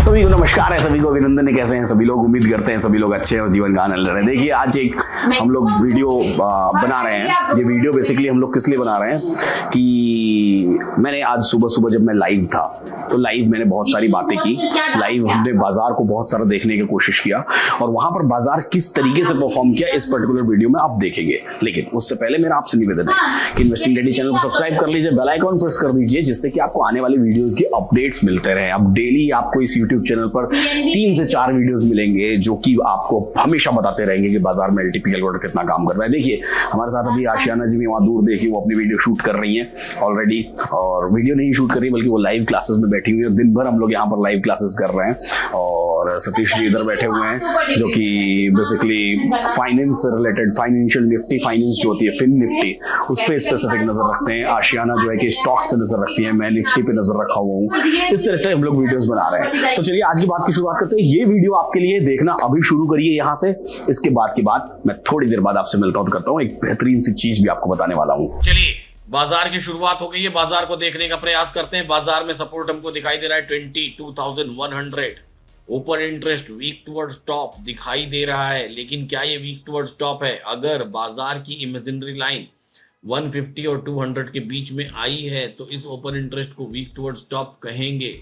सभी को नमस्कार है, सभी को अभिनंदन। कैसे हैं सभी लोग? उम्मीद करते हैं सभी लोग अच्छे हैं और जीवन का आनंद ले रहे हैं। देखिए आज एक हम लोग वीडियो बना रहे हैं। ये वीडियो बेसिकली हम लोग किस लिए बना रहे हैं कि मैंने आज सुबह सुबह जब मैं लाइव था तो लाइव मैंने बहुत सारी बातें की। लाइव हमने बाजार को बहुत सारा देखने की कोशिश किया और वहां पर बाजार किस तरीके से परफॉर्म किया इस पर्टिकुलर वीडियो में आप देखेंगे। लेकिन उससे पहले मेरा आपसे निवेदन है कि इन्वेस्टिंग डेली चैनल को सब्सक्राइब कर लीजिए, बेल आइकॉन प्रेस कर दीजिए, जिससे कि आपको आने वाली वीडियोस के अपडेट्स मिलते रहे। अब डेली आपको इस यूट्यूब चैनल पर 3 से 4 वीडियोस मिलेंगे जो कि आपको हमेशा बताते रहेंगे कि बाजार में एलटीपी कैलकुलेटर कितना काम कर रहा है। देखिए हमारे साथ अभी आशियाना जी भी वहां दूर देखिए वो अपनी वीडियो शूट कर रही हैं ऑलरेडी, और वीडियो नहीं शूट कर रही बल्कि वो लाइव क्लासेस में बैठी हुई है। दिन भर हम लोग यहाँ पर लाइव क्लासेस कर रहे हैं और सतीश जी इधर बैठे हुए हैं जो कि बेसिकली फाइनेंस से रिलेटेड फाइनेंशियल निफ्टी फाइनेंस जो होती है फिन निफ्टी उस पर स्पेसिफिक नजर रखते हैं। आशियाना जो है कि स्टॉक्स पे नजर रखती है, मैं निफ्टी पे नजर रखा हुआ हूँ। इस तरह से हम लोग वीडियोस बना रहे हैं। तो चलिए आज की बात की शुरुआत करते हैं। ये वीडियो आपके लिए देखना अभी शुरू करिए यहाँ से। इसके बाद की बात मैं थोड़ी देर बाद आपसे मिलता हूँ तो करता हूँ एक बेहतरीन सी चीज भी आपको बताने वाला हूँ। चलिए बाजार की शुरुआत हो गई है। बाजार को देखने का प्रयास करते हैं। बाजार में सपोर्ट हमको दिखाई दे रहा है 22,100। Open interest weak towards top दिखाई दे रहा है, लेकिन क्या ये वीक टुवर्ड्स टॉप है? अगर बाजार की इमेजिनरी लाइन 150 और 200 के बीच में आई है तो इस ओपन इंटरेस्ट को वीक टुवर्ड्स टॉप कहेंगे।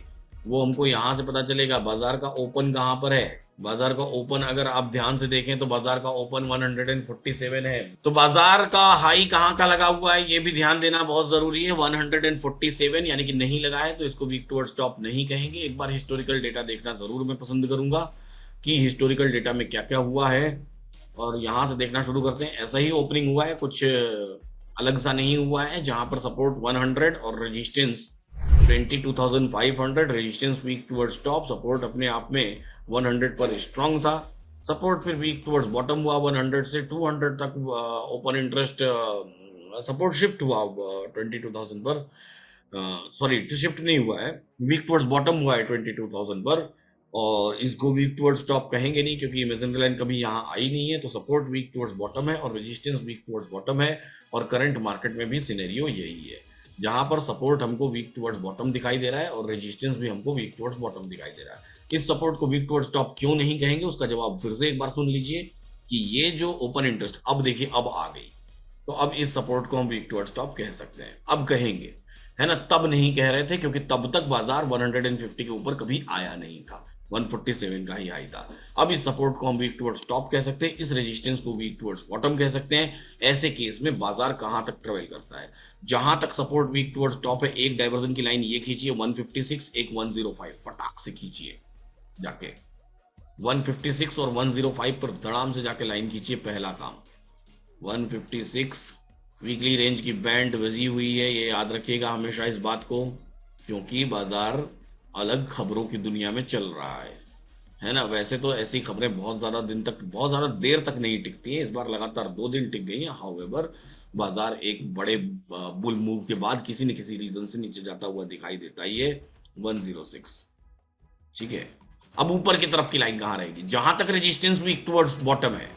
वो हमको यहां से पता चलेगा। बाजार का ओपन कहां पर है? बाजार का ओपन अगर आप ध्यान से देखें तो बाजार का ओपन 147 है। तो बाजार का हाई कहां का लगा हुआ है ये भी ध्यान देना बहुत जरूरी है। 147 यानी कि नहीं लगा है तो इसको वीक टुवर्ड्स टॉप नहीं कहेंगे। एक बार हिस्टोरिकल डेटा देखना जरूर मैं पसंद करूंगा कि हिस्टोरिकल डेटा में क्या क्या हुआ है, और यहां से देखना शुरू करते हैं। ऐसा ही ओपनिंग हुआ है, कुछ अलग सा नहीं हुआ है। जहां पर सपोर्ट 100 और resistance 22,500, resistance weak towards top, support अपने आप में 100 पर स्ट्रांग था। सपोर्ट फिर वीक टुवर्ड्स बॉटम हुआ 100 से 200 तक। ओपन इंटरेस्ट सपोर्ट शिफ्ट हुआ 22,000 पर, सॉरी शिफ्ट नहीं हुआ है, वीक टुवर्ड्स बॉटम हुआ है 22,000 पर, और इसको वीक टुवर्ड्स टॉप कहेंगे नहीं क्योंकि इमेजिनरी लाइन कभी यहाँ आई नहीं है। तो सपोर्ट वीक टुवर्ड्स बॉटम है और रेजिस्टेंस वीक टुवर्ड्स बॉटम है, और करंट मार्केट में भी सिनेरियो यही है जहां पर सपोर्ट हमको वीक टुवर्ड्स बॉटम दिखाई दे रहा है और रेजिस्टेंस भी हमको वीक टुवर्ड्स बॉटम दिखाई दे रहा है। इस सपोर्ट को वीक टुवर्ड्स टॉप क्यों नहीं कहेंगे उसका जवाब फिर से एक बार सुन लीजिए कि ये जो ओपन इंटरेस्ट अब देखिए अब आ गई, तो अब इस सपोर्ट को हम वीक टुवर्ड्स टॉप कह सकते हैं। अब कहेंगे, है ना? तब नहीं कह रहे थे क्योंकि तब तक बाजार 150 के ऊपर कभी आया नहीं था, 147 का ही हाई था। अब इस सपोर्ट को हम वीक टुवर्ड्स टॉप कह सकते हैं, इस रेजिस्टेंस को वीक टुवर्ड्स बॉटम कह सकते हैं। ऐसे केस में बाजार कहां तक ट्रेवल करता है? जहां तक सपोर्ट वीक टुवर्ड्स टॉप है, एक डाइवर्जन की लाइन ये खींचिए 156, एक 105, फटाक से खींचिए जाके 156 और 105 पर धड़ाम से जाके लाइन खींचिए। पहला काम 156 वीकली रेंज की बैंड बजी हुई है, ये याद रखिएगा हमेशा इस बात को, क्योंकि बाजार अलग खबरों की दुनिया में चल रहा है ना? वैसे तो ऐसी खबरें बहुत ज्यादा दिन तक, बहुत ज्यादा देर तक नहीं टिकती हैं। इस बार लगातार 2 दिन टिक गई हैं। हाउएवर बाजार एक बड़े बुल मूव के बाद किसी न किसी रीजन से नीचे जाता हुआ दिखाई देता है। ये 106, ठीक है। अब ऊपर की तरफ की लाइन कहां रहेगी? जहां तक रेजिस्टेंस वीक टुवर्ड्स बॉटम है,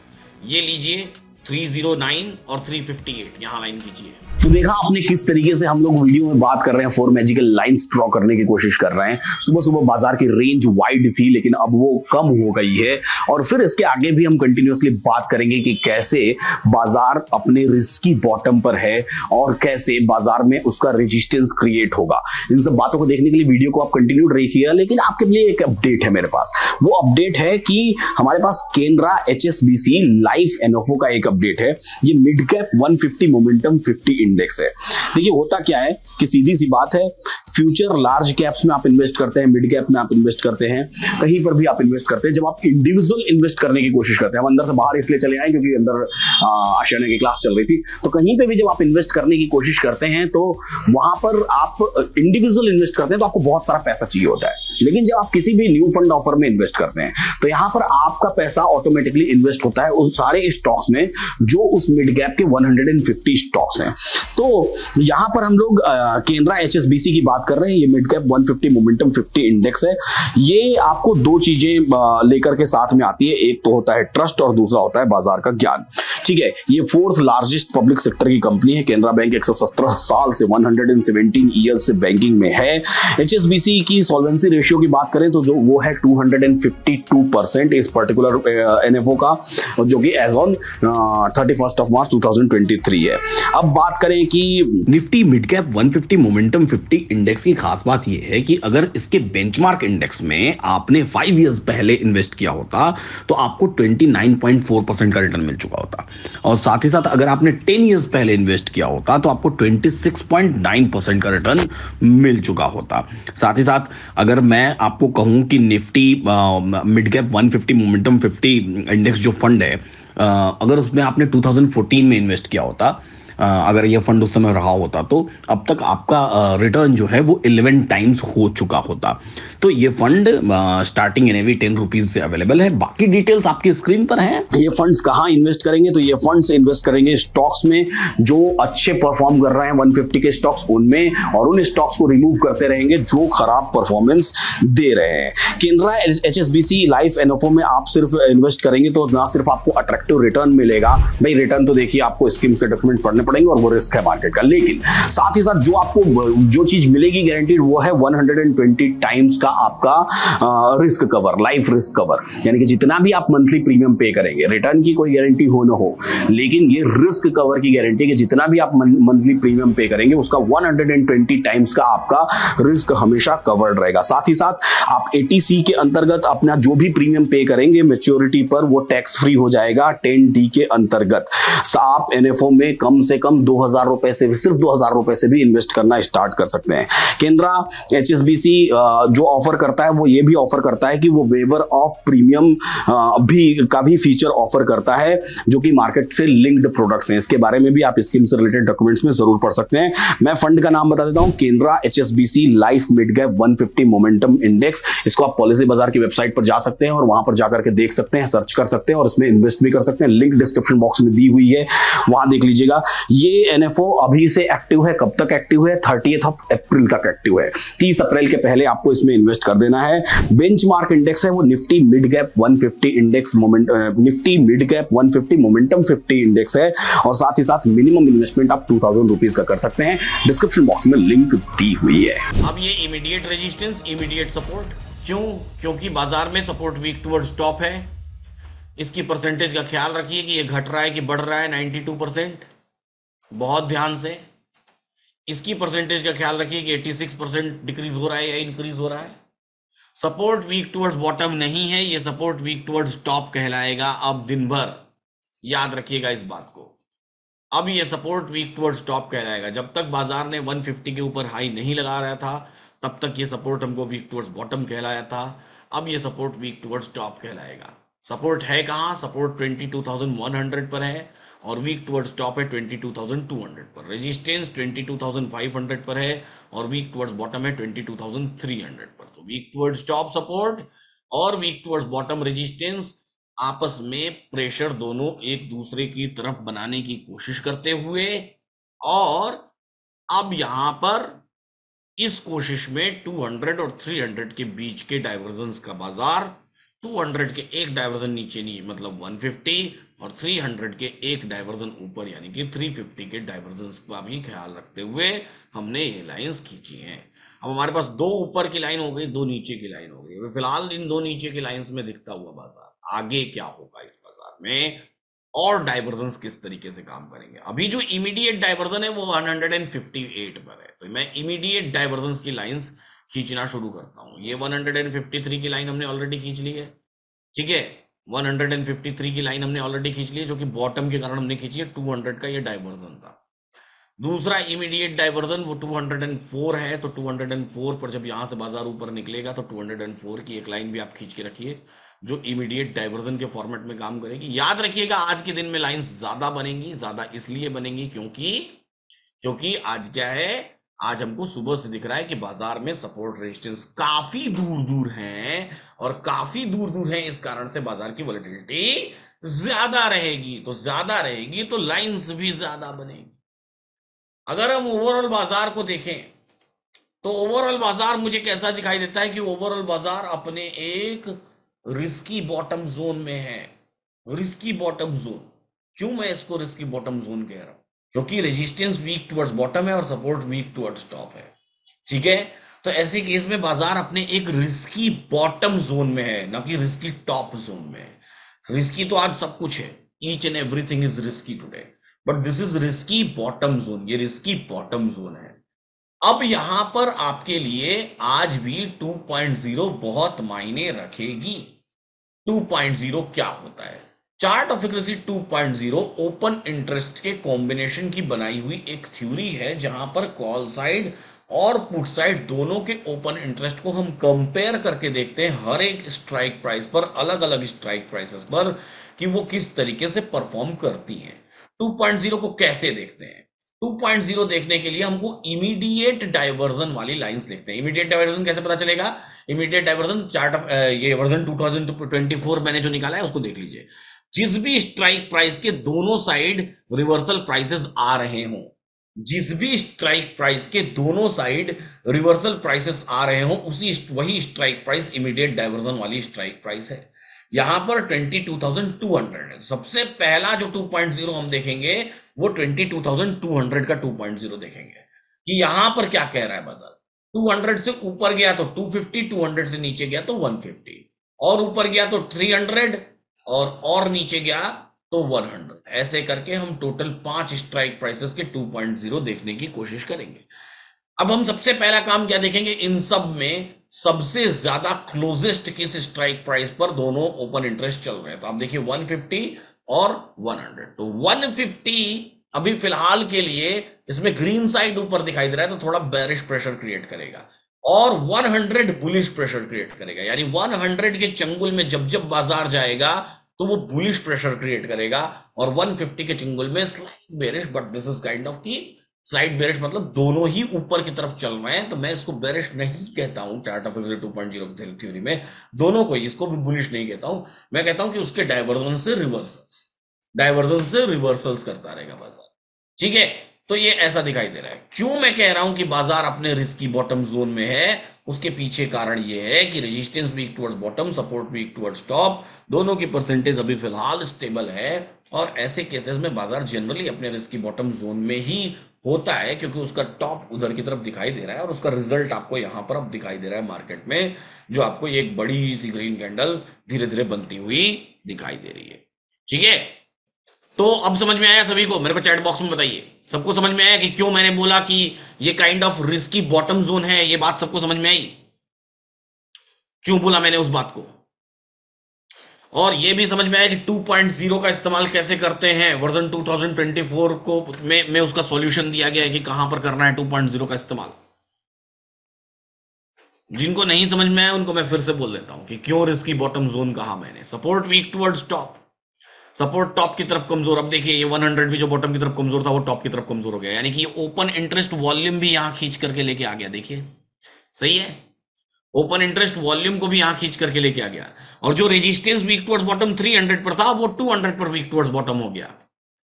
ये लीजिए 309 और 358, यहां लाइन खींचिए। तो देखा आपने किस तरीके से हम लोग वीडियो में बात कर रहे हैं, 4 मैजिकल लाइंस ड्रॉ करने की कोशिश कर रहे हैं। सुबह सुबह बाजार की रेंज वाइड थी लेकिन अब वो कम हो गई है, और फिर इसके आगे भी हम कंटिन्यूअसली बात करेंगे कि कैसे बाजार अपने रिस्की बॉटम पर है और कैसे बाजार में उसका रेजिस्टेंस क्रिएट होगा। इन सब बातों को देखने के लिए वीडियो को आप कंटिन्यू रखिएगा। लेकिन आपके लिए एक अपडेट है मेरे पास। वो अपडेट है कि हमारे पास केनरा HSBC लाइफ एनओफो का एक अपडेट है। ये मिड कैप 150 मोमेंटम 50 इंडेक्स है। देखिए होता क्या है कि सीधी सी बात है, फ्यूचर लार्ज कैप्स में आप इन्वेस्ट करते हैं, मिड कैप में आप इन्वेस्ट करते हैं, कहीं पर भी आप इन्वेस्ट करते हैं। जब आप इंडिविजुअल इन्वेस्ट करने की कोशिश करते हैं, हम अंदर से बाहर इसलिए चले आए क्योंकि अंदर आशियाना की क्लास चल रही थी, तो कहीं पे भी जब आप इन्वेस्ट करने की कोशिश करते हैं तो वहां पर आप इंडिविजुअल इन्वेस्ट करते हैं तो आपको बहुत सारा पैसा चाहिए होता है। लेकिन जब आप किसी भी न्यू फंड ऑफर में इन्वेस्ट करते हैं तो यहां पर आपका पैसा ऑटोमेटिकली इन्वेस्ट होता है उस सारे स्टॉक्स में जो उस मिड कैप के 150 स्टॉक्स हैं। तो यहां पर हम लोग केनरा HSBC की बात कर रहे हैं। ये मिड कैप 150 मोमेंटम 50 इंडेक्स है। ये आपको 2 चीजें लेकर के साथ में आती है, एक तो होता है ट्रस्ट और दूसरा होता है बाजार का ज्ञान। ठीक है, ये फोर्थ लार्जेस्ट पब्लिक सेक्टर की कंपनी है। केनरा बैंक 117 साल से 117 ईयर्स से बैंकिंग में है। HSBC की सॉल्वेंसी रेशियो की बात करें तो जो वो है 252% इस पर्टिकुलर NFO का, जो कि एज ऑन 31 मार्च 2023 है। अब बात करें कि Nifty mid cap 150 momentum 50 index की खास बात यह है कि अगर इसके बेंचमार्क इंडेक्स में आपने 5 इयर्स पहले इन्वेस्ट किया होता तो आपको 29.4% का रिटर्न मिल चुका होता, और साथ ही साथ अगर आपने 10 इयर्स पहले इन्वेस्ट किया होता तो आपको 26.9% का रिटर्न मिल चुका होता। साथ ही साथ अगर मैं आपको कहूं कि Nifty mid cap 150 momentum 50 index जो फंड है, अगर उसमें आपने 2014 में इन्वेस्ट किया होता, अगर ये फंड उस समय रहा होता तो अब तक आपका रिटर्न जो है वो 11 टाइम्स हो चुका होता। तो ये फंड स्टार्टिंग NAV 10 रुपीज से अवेलेबल है। बाकी डिटेल्स आपकी स्क्रीन पर हैं। ये फंड्स कहाँ इन्वेस्ट करेंगे, तो ये फंड्स इन्वेस्ट करेंगे स्टॉक्स में जो अच्छे परफॉर्म कर रहे हैं 150 के स्टॉक्स उनमें, और उन स्टॉक्स को रिमूव करते रहेंगे जो खराब परफॉर्मेंस दे रहे हैं। केनरा HSBC लाइफ NFO में आप सिर्फ इन्वेस्ट करेंगे तो ना सिर्फ आपको अट्रैक्टिव रिटर्न मिलेगा, भाई रिटर्न तो देखिए आपको स्कीम्स के डॉक्यूमेंट पढ़ने पड़ेंगे और वो रिस्क है मार्केट का, लेकिन साथ ही साथ जो आपको जो चीज मिलेगी गारंटीड वो है 120 टाइम्स का आपका risk cover, life risk cover. यानी कि जितना भी आप मंथली प्रीमियम पे करेंगे, रिटर्न की कोई गारंटी हो ना हो, लेकिन ये रिस्क कवर की गारंटी कि जितना भी आप मंथली प्रीमियम पे करेंगे उसका 120 टाइम्स का आपका रिस्क हमेशा कवर्ड रहेगा। साथ ही साथ आप ATC के अंतर्गत अपना जो भी प्रीमियम पे करेंगे मैच्योरिटी पर वो टैक्स फ्री हो जाएगा 10D के अंतर्गत। आप NFO में कम से कम 2000 रुपए से भी, सिर्फ 2000 रुपए से भी इन्वेस्ट करना स्टार्ट कर सकते हैं। केनरा HSBC जो ऑफर करता है वो ये भी ऑफर करता है कि वो वेवर ऑफ प्रीमियम का भी फीचर ऑफर करता है, जो कि मार्केट से लिंक्ड प्रोडक्ट्स हैं। इसके बारे में भी आप स्कीम से रिलेटेड डॉक्यूमेंट्स में जरूर पढ़ सकते हैं। मैं फंड का नाम बता देता हूं, Canara HSBC life mid cap 150 momentum index. इसको आप पॉलिसी बाजार की वेबसाइट पर जा सकते हैं और वहां पर जाकर के देख सकते हैं, सर्च कर सकते हैं और इसमें इन्वेस्ट भी कर सकते हैं। लिंक डिस्क्रिप्शन बॉक्स में दी हुई है, वहां देख लीजिएगा। ये NFO अभी से एक्टिव है, कब तक एक्टिव है? 30 अप्रैल तक एक्टिव है। 30 अप्रैल के पहले आपको इसमें इन्वेस्ट कर देना है। बेंचमार्क इंडेक्स है वो Nifty mid cap 150 index Nifty mid cap 150 momentum 50 index है, और साथ ही साथ मिनिमम इन्वेस्टमेंट आप 2000 रुपीज का कर सकते हैं। डिस्क्रिप्शन बॉक्स में लिंक दी हुई है। अब ये इमीडिएट रेजिस्टेंस, इमीडिएट सपोर्ट, क्यों? क्योंकि बाजार में सपोर्ट वीक टुवर्ड्स टॉप है। इसकी परसेंटेज का ख्याल रखिए कि ये घट रहा है कि बढ़ रहा है। 92%, बहुत ध्यान से। इसकी परसेंटेज का ख्याल रखिए कि 86% डिक्रीज हो रहा है या इंक्रीज हो रहा है। सपोर्ट वीक टुवर्ड्स बॉटम नहीं है, ये सपोर्ट वीक टुवर्ड्स टॉप कहलाएगा। अब दिन भर याद रखिएगा इस बात को। अब ये सपोर्ट वीक टुवर्ड्स टॉप कहलाएगा। जब तक बाजार ने 150 के ऊपर हाई नहीं लगा रहा था तब तक ये सपोर्ट हमको वीक टुवर्ड्स बॉटम कहलाया था। अब ये सपोर्ट वीक टुवर्ड्स टॉप कहलाएगा। सपोर्ट है कहाँ? सपोर्ट 22,100 पर है और वीक टुवर्ड्स टॉप है 22,200 पर। रेजिस्टेंस 22,500 पर है और वीक टुवर्ड्स बॉटम है 22,300 पर। तो वीक टुवर्ड्स टॉप सपोर्ट और वीक टुवर्ड्स बॉटम रेजिस्टेंस आपस में प्रेशर दोनों एक दूसरे की तरफ बनाने की कोशिश करते हुए, और अब यहां पर इस कोशिश में 200 और 300 के बीच के डाइवर्जेंस का बाजार, 200 के एक डाइवर्जन नीचे नहीं मतलब 150 और 300 के एक डाइवर्जन ऊपर यानी कि 350 के डाइवर्जेंस का भी ख्याल रखते हुए हमने ये लाइंस खींची हैं। अब हमारे पास दो ऊपर की लाइन हो गई, दो नीचे की लाइन हो गई। फिलहाल इन दो नीचे की लाइंस में दिखता हुआ बाजार, आगे क्या होगा इस बाजार में और डाइवर्जेंस किस तरीके से काम करेंगे। अभी जो इमीडिएट डाइवर्जन है वो 158 पर है, तो मैं इमीडिएट डाइवर्जेंस की लाइंस खींचना शुरू करता हूं। ये 153 की लाइन हमने ऑलरेडी खींच ली है, ठीक है। 153 की लाइन हमने ऑलरेडी खींच ली है, जो कि बॉटम के कारण हमने खींची है। 200 का ये डाइवर्जन था। दूसरा इमीडिएट डाइवर्जन वो 204 है, तो 204 पर जब यहां से बाजार ऊपर निकलेगा तो 204 की एक लाइन भी आप खींच के रखिए, जो इमीडिएट डाइवर्जन के फॉर्मेट में काम करेगी। याद रखिएगा आज के दिन में लाइंस ज्यादा बनेंगी। ज्यादा इसलिए बनेंगी क्योंकि आज क्या है, आज हमको सुबह से दिख रहा है कि बाजार में सपोर्ट रेजिस्टेंस काफी दूर दूर हैं, और काफी दूर दूर हैं इस कारण से बाजार की वोलेटिलिटी ज्यादा रहेगी। तो ज्यादा रहेगी तो लाइंस भी ज्यादा बनेगी। अगर हम ओवरऑल बाजार को देखें तो ओवरऑल बाजार मुझे कैसा दिखाई देता है कि ओवरऑल बाजार अपने एक रिस्की बॉटम जोन में है। रिस्की बॉटम जोन, क्यों मैं इसको रिस्की बॉटम जोन कह रहा हूं? क्योंकि रेजिस्टेंस वीक टुवर्ड्स बॉटम है और सपोर्ट वीक टुवर्ड्स टॉप है। ठीक है, तो ऐसे केस में बाजार अपने एक रिस्की बॉटम जोन में है, ना कि रिस्की टॉप जोन में है। रिस्की तो आज सब कुछ है, each and everything is risky today, but this is risky bottom zone, ये रिस्की बॉटम जोन है। अब यहां पर आपके लिए आज भी 2.0 बहुत मायने रखेगी। 2.0 क्या होता है? Chart of accuracy 2.0 open interest के कॉम्बिनेशन की बनाई हुई एक थ्योरी है, जहां पर कॉल साइड और पुट साइड दोनों के ओपन इंटरेस्ट को हम कंपेयर करके देखते हैं हर एक स्ट्राइक प्राइस पर, अलग अलग स्ट्राइक प्राइसेस पर, कि वो किस तरीके से परफॉर्म करती हैं। 2.0 को कैसे देखते हैं? 2.0 देखने के लिए हमको इमीडिएट डाइवर्जन वाली लाइंस देखते हैं। इमीडिएट डाइवर्जन कैसे पता चलेगा? इमीडिएट डाइवर्जन चार्ट ऑफ ये वर्जन 2024 मैंने जो निकाला है उसको देख लीजिए। जिस भी स्ट्राइक प्राइस के दोनों साइड रिवर्सल प्राइसेस आ रहे हों, जिस भी स्ट्राइक प्राइस के दोनों साइड रिवर्सल प्राइसेस आ रहे हों, वही स्ट्राइक प्राइस इमीडिएट डाइवर्जन वाली स्ट्राइक प्राइस है। यहां पर 22,200 है। सबसे पहला जो 2.0 हम देखेंगे वो 22,200 का 2.0 देखेंगे कि यहां पर क्या कह रहा है बाजार। 200 से ऊपर गया तो 250, 200 से नीचे गया तो 150, और ऊपर गया तो 300, और नीचे गया तो 100। ऐसे करके हम टोटल 5 स्ट्राइक प्राइसेस के 2.0 देखने की कोशिश करेंगे। अब हम सबसे पहला काम क्या देखेंगे? इन सब में सबसे ज्यादा क्लोजेस्ट किस स्ट्राइक प्राइस पर दोनों ओपन इंटरेस्ट चल रहे हैं? तो आप देखिए 150 और 100। तो 150 अभी फिलहाल के लिए इसमें ग्रीन साइड ऊपर दिखाई दे रहा है, तो थोड़ा बेरिश प्रेशर क्रिएट करेगा, और 100 बुलिश प्रेशर क्रिएट करेगा। यानी 100 के चंगुल में जब जब बाजार जाएगा तो वो बुलिश प्रेशर क्रिएट करेगा, और 150 के चंगुल में slight bearish, but this is kind of की स्लाइट बेरिश, मतलब दोनों ही ऊपर की तरफ चल रहे हैं। तो मैं इसको बेरिश नहीं कहता हूं चार्ट ऑफ एक्यूरेसी 2.0 की थ्योरी में, दोनों को, इसको भी बुलिश नहीं कहता हूं। मैं कहता हूं कि उसके डाइवर्जन से रिवर्सल्स करता रहेगा बाजार। ठीक है, तो ये ऐसा दिखाई दे रहा है। क्यों मैं कह रहा हूं कि बाजार अपने रिस्की बॉटम जोन में है? उसके पीछे कारण ये है कि resistance weak towards bottom, support weak towards top, दोनों की परसेंटेज अभी फिलहाल स्टेबल है। और ऐसे केसेस में बाजार जनरली अपने रिस्की बॉटम जोन में ही होता है, क्योंकि उसका टॉप उधर की तरफ दिखाई दे रहा है, और उसका रिजल्ट आपको यहां पर अब दिखाई दे रहा है मार्केट में, जो आपको एक बड़ी सी ग्रीन कैंडल धीरे धीरे बनती हुई दिखाई दे रही है। ठीक है, तो अब समझ में आया सभी को? मेरे को चैट बॉक्स में बताइए, सबको समझ में आया कि क्यों मैंने बोला कि ये kind of risky bottom zone है? ये बात सबको समझ में आई? क्यों बोला मैंने उस बात को? और ये भी समझ में आया कि 2.0 का इस्तेमाल कैसे करते हैं? वर्जन 2024 को में उसका सॉल्यूशन दिया गया है कि कहां पर करना है 2.0 का इस्तेमाल। जिनको नहीं समझ में आया उनको मैं फिर से बोल देता हूं कि क्यों रिस्की बॉटम जोन कहा मैंने। Support weak towards top, support top की तरफ कमजोर। अब देखिए ये 100 भी जो बॉटम की तरफ कमजोर था वो टॉप की तरफ कमजोर हो गया, यानी कि ये ओपन इंटरेस्ट वॉल्यूम भी यहां खींच करके लेके आ गया। देखिए सही है, ओपन इंटरेस्ट वॉल्यूम को भी यहां खींच करके लेके आ गया, और जो रेजिस्टेंस वीक टुवर्ड्स बॉटम 300 पर था वो 200 पर वीक टुवर्ड्स बॉटम हो गया।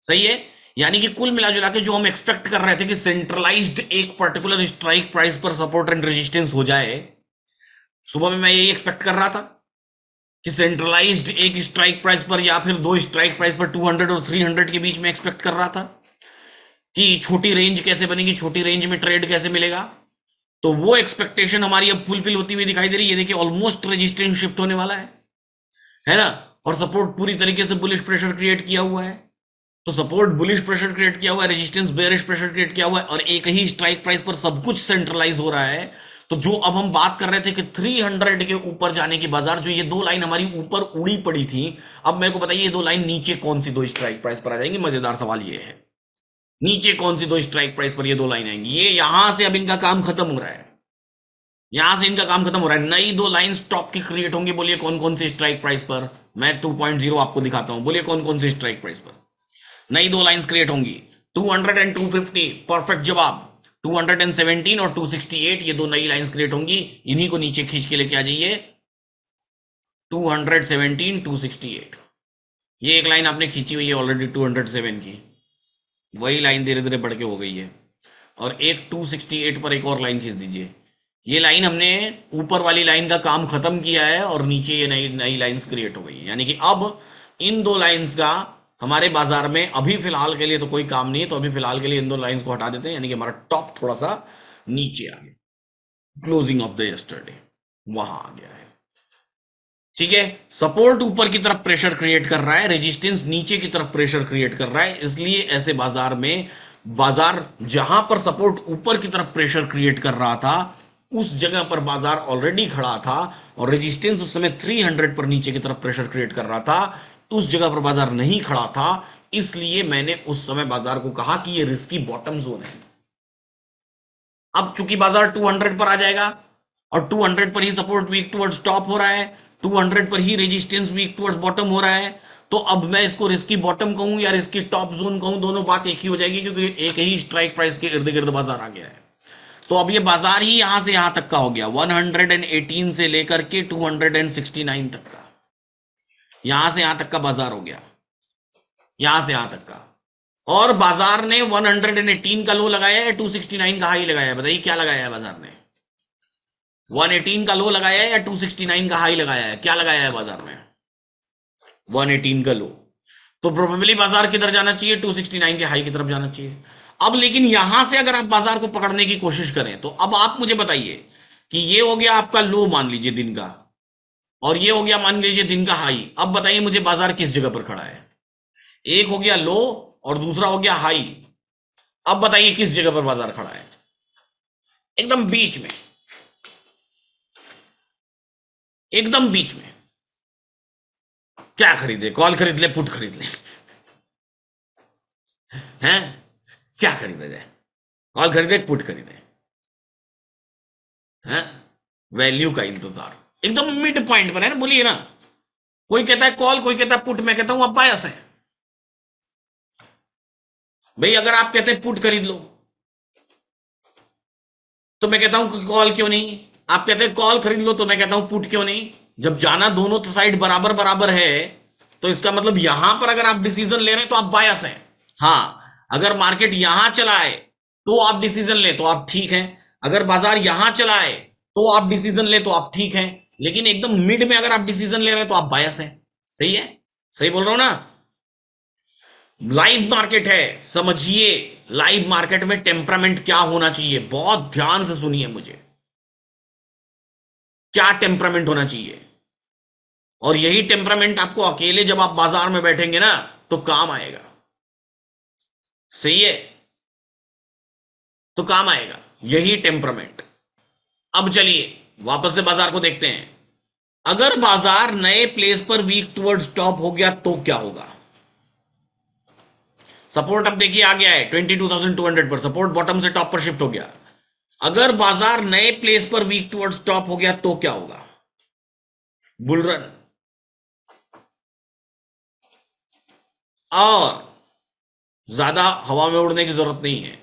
सही है, यानी कि कुल मिला जुला के जो हम एक्सपेक्ट कर रहे थे कि सेंट्रलाइज्ड एक पर्टिकुलर स्ट्राइक प्राइस पर सपोर्ट एंड रेजिस्टेंस हो जाए, सुबह में मैं यही एक्सपेक्ट कर रहा था कि सेंट्रलाइज्ड एक स्ट्राइक प्राइस पर या फिर दो स्ट्राइक प्राइस पर 200 और 300 के बीच में एक्सपेक्ट कर रहा था कि छोटी रेंज कैसे बनेगी, छोटी रेंज में ट्रेड कैसे मिलेगा। तो वो एक्सपेक्टेशन हमारी अब फुलफिल होती हुई दिखाई दे रही है। देखिए ऑलमोस्ट रेजिस्टेंस शिफ्ट होने वाला है ना, और सपोर्ट पूरी तरीके से बुलिश प्रेशर क्रिएट किया हुआ है। तो सपोर्ट बुलिश प्रेशर क्रिएट किया हुआ है, रेजिस्टेंस बेरिश प्रेशर क्रिएट किया हुआ है, और एक ही स्ट्राइक प्राइस पर सब कुछ सेंट्रलाइज हो रहा है। तो जो अब हम बात कर रहे थे कि 300 के ऊपर जाने की बाजार, जो ये दो लाइन हमारी ऊपर उड़ी पड़ी थी, अब मेरे को बताइए ये दो लाइन नीचे कौन सी दो स्ट्राइक प्राइस पर आ जाएंगी? मजेदार सवाल ये है, नीचे कौन सी दो स्ट्राइक प्राइस पर ये दो लाइन आएंगी? ये यहां से अब इनका काम खत्म हो रहा है, यहां से इनका काम खत्म हो रहा है। नई दो लाइन स्टॉप की क्रिएट होंगी। बोलिए कौन कौन से स्ट्राइक प्राइस पर? मैं 2.0 आपको दिखाता हूं, बोलिए कौन कौन से स्ट्राइक प्राइस पर नई दो लाइंस क्रिएट होंगी? 200 एंड 250, परफेक्ट जवाब। 217 और 268, ये दो नई लाइंस क्रिएट होंगी, इन्हीं को नीचे खींच के लेके आ जाइए। 217, 268, ये एक लाइन आपने खींची हुई है ऑलरेडी 207 की, वही लाइन धीरे धीरे बढ़ के हो गई है। और एक 268 पर एक और लाइन खींच दीजिए। ये लाइन हमने ऊपर वाली लाइन का काम खत्म किया है, और नीचे ये नई नई लाइंस क्रिएट हो गई है। यानी कि अब इन दो लाइंस का हमारे बाजार में अभी फिलहाल के लिए तो कोई काम नहीं है, तो अभी फिलहाल के लिए इन दो लाइंस को हटा देते हैं, यानी कि हमारा टॉप थोड़ा सा नीचे आ गया, क्लोजिंग ऑफ द यस्टरडे वहां आ गया है। ठीक है, सपोर्ट ऊपर की तरफ प्रेशर क्रिएट कर रहा है, रेजिस्टेंस नीचे की तरफ प्रेशर क्रिएट कर रहा है, इसलिए ऐसे बाजार में, बाजार जहां पर सपोर्ट ऊपर की तरफ प्रेशर क्रिएट कर रहा था उस जगह पर बाजार ऑलरेडी खड़ा था, और रेजिस्टेंस उस समय 300 पर नीचे की तरफ प्रेशर क्रिएट कर रहा था, उस जगह पर बाजार नहीं खड़ा था, इसलिए मैंने उस समय बाजार को कहा कि ये रिस्की बॉटम जोन है। अब चूंकि बाजार 200 पर आ जाएगा और 200 पर ही सपोर्ट वीक टुवर्ड्स टॉप हो रहा है, 200 पर ही रेजिस्टेंस वीक टुवर्ड्स बॉटम हो रहा है, तो अब मैं इसको रिस्की बॉटम कहूं या रिस्की टॉप जोन कहूं, दोनों बात एक ही हो जाएगी, क्योंकि एक ही स्ट्राइक प्राइस के इर्द गिर्द बाजार आ गया है। तो अब ये बाजार ही यहां से यहां तक का हो गया, 118 से लेकर के 269 तक का, यहां से यहां तक का बाजार हो गया, यहां से यहां तक का। और बाजार ने 118 का लो लगाया है, 269 का हाई लगाया है, बताइए क्या लगाया है बाजार ने? 118 का लो लगाया है या 269 का हाई लगाया है? क्या लगाया है बाजार में? 118 का लो। तो प्रोबेबली बाजार किधर जाना चाहिए? 269 के हाई की तरफ जाना चाहिए। अब लेकिन यहां से अगर आप बाजार को पकड़ने की कोशिश करें, तो अब आप मुझे बताइए कि ये हो गया आपका लो मान लीजिए दिन का, और ये हो गया मान लीजिए दिन का हाई। अब बताइए मुझे बाजार किस जगह पर खड़ा है? एक हो गया लो और दूसरा हो गया हाई। अब बताइए किस जगह पर बाजार खड़ा है? एकदम बीच में, एकदम बीच में। क्या खरीदे? कॉल खरीद ले, पुट खरीद ले, हैं? क्या खरीदा जाए? कॉल खरीदे, पुट खरीदे, हैं? वैल्यू का इंतजार एकदम मिड पॉइंट पर है ना, बोलिए ना। कोई कहता है कॉल, कोई कहता है पुट, मैं कहता हूं आप बायस है भाई। अगर आप कहते हैं पुट खरीद लो, तो मैं कहता हूं कि कॉल क्यों नहीं? आप कहते हैं कॉल खरीद लो, तो मैं कहता हूं पुट क्यों नहीं? जब जाना दोनों तो साइड बराबर बराबर है, तो इसका मतलब यहां पर अगर आप डिसीजन ले रहे हैं तो आप बायस हैं। हाँ, अगर मार्केट यहां चला है तो आप डिसीजन ले तो आप ठीक हैं, अगर बाजार यहां चला है तो आप डिसीजन ले तो आप ठीक हैं, लेकिन एकदम मिड में अगर आप डिसीजन ले रहे हैं तो आप बायस हैं। सही है? सही बोल रहा हूं ना? लाइव मार्केट है, समझिए। लाइव मार्केट में टेम्परामेंट क्या होना चाहिए, बहुत ध्यान से सुनिए मुझे। क्या टेम्परामेंट होना चाहिए, और यही टेम्परामेंट आपको अकेले जब आप बाजार में बैठेंगे ना तो काम आएगा। सही है? तो काम आएगा यही टेम्परामेंट। अब चलिए वापस से बाजार को देखते हैं। अगर बाजार नए प्लेस पर वीक टुवर्ड्स टॉप हो गया तो क्या होगा? सपोर्ट अब देखिए आ गया है 22,200 पर, सपोर्ट बॉटम से टॉप पर शिफ्ट हो गया। अगर बाजार नए प्लेस पर वीक टुवर्ड्स टॉप हो गया तो क्या होगा? बुलरन। और ज्यादा हवा में उड़ने की जरूरत नहीं है।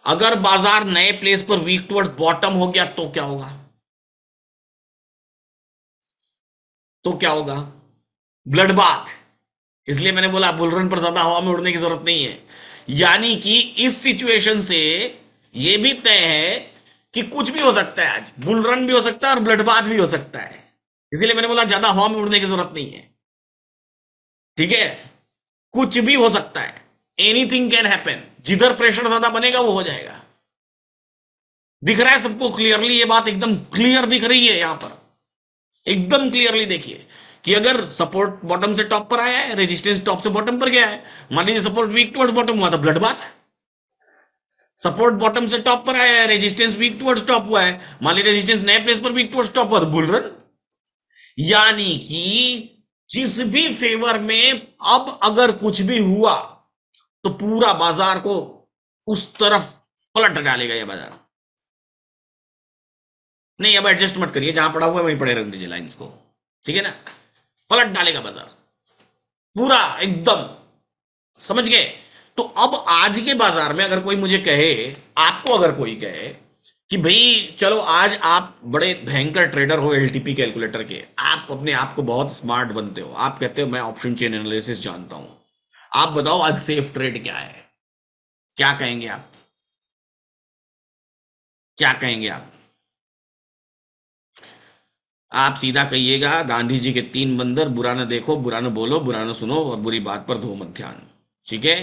अगर बाजार नए प्लेस पर वीक टुवर्ड्स बॉटम हो गया तो क्या होगा? तो क्या होगा? Blood bath. इसलिए मैंने बोला बुलरन पर ज्यादा हवा में उड़ने की जरूरत नहीं है। यानी कि इस सिचुएशन से यह भी तय है कि कुछ भी हो सकता है, आज बुलरन भी हो सकता है और ब्लड बाथ भी हो सकता है। इसीलिए मैंने बोला ज्यादा हवा में उड़ने की जरूरत नहीं है। ठीक है? कुछ भी हो सकता है, एनीथिंग कैन हैपन। जिधर प्रेशर ज्यादा बनेगा वो हो जाएगा। दिख रहा है सबको क्लियरली? ये बात एकदम क्लियर दिख रही है यहां पर, एकदम क्लियरली देखिए कि अगर सपोर्ट बॉटम से टॉप पर आया है, रेजिस्टेंस टॉप से बॉटम पर गया है, मान लीजिए सपोर्ट वीक टुवर्ड्स बॉटम हुआ था, ब्लड बाथ। सपोर्ट बॉटम से टॉप पर आया है, रेजिस्टेंस वीक टुवर्ड्स टॉप हुआ है, मान लीजिए रेजिस्टेंस नए प्लेस पर वीक टुवर्ड्स टॉप हुआ था, बुलरन। यानी कि जिस भी फेवर में अब अगर कुछ भी हुआ तो पूरा बाजार को उस तरफ पलट डालेगा ये बाजार। नहीं, अब एडजस्ट मत करिए, जहां पड़ा हुआ है वहीं पड़े रहने दीजिए लाइंस को। ठीक है ना? पलट डालेगा बाजार पूरा एकदम, समझ गए? तो अब आज के बाजार में अगर कोई मुझे कहे, आपको अगर कोई कहे कि भाई चलो आज आप बड़े भयंकर ट्रेडर हो एलटीपी कैलकुलेटर के, आप अपने आप को बहुत स्मार्ट बनते हो, आप कहते हो मैं ऑप्शन चेन एनालिसिस जानता हूं, आप बताओ आज सेफ ट्रेड क्या है? क्या कहेंगे आप? क्या कहेंगे आप? आप सीधा कहिएगा गांधी जी के 3 बंदर, बुरा न देखो, बुरा न बोलो, बुरा न सुनो और बुरी बात पर दो मत ध्यान। ठीक है।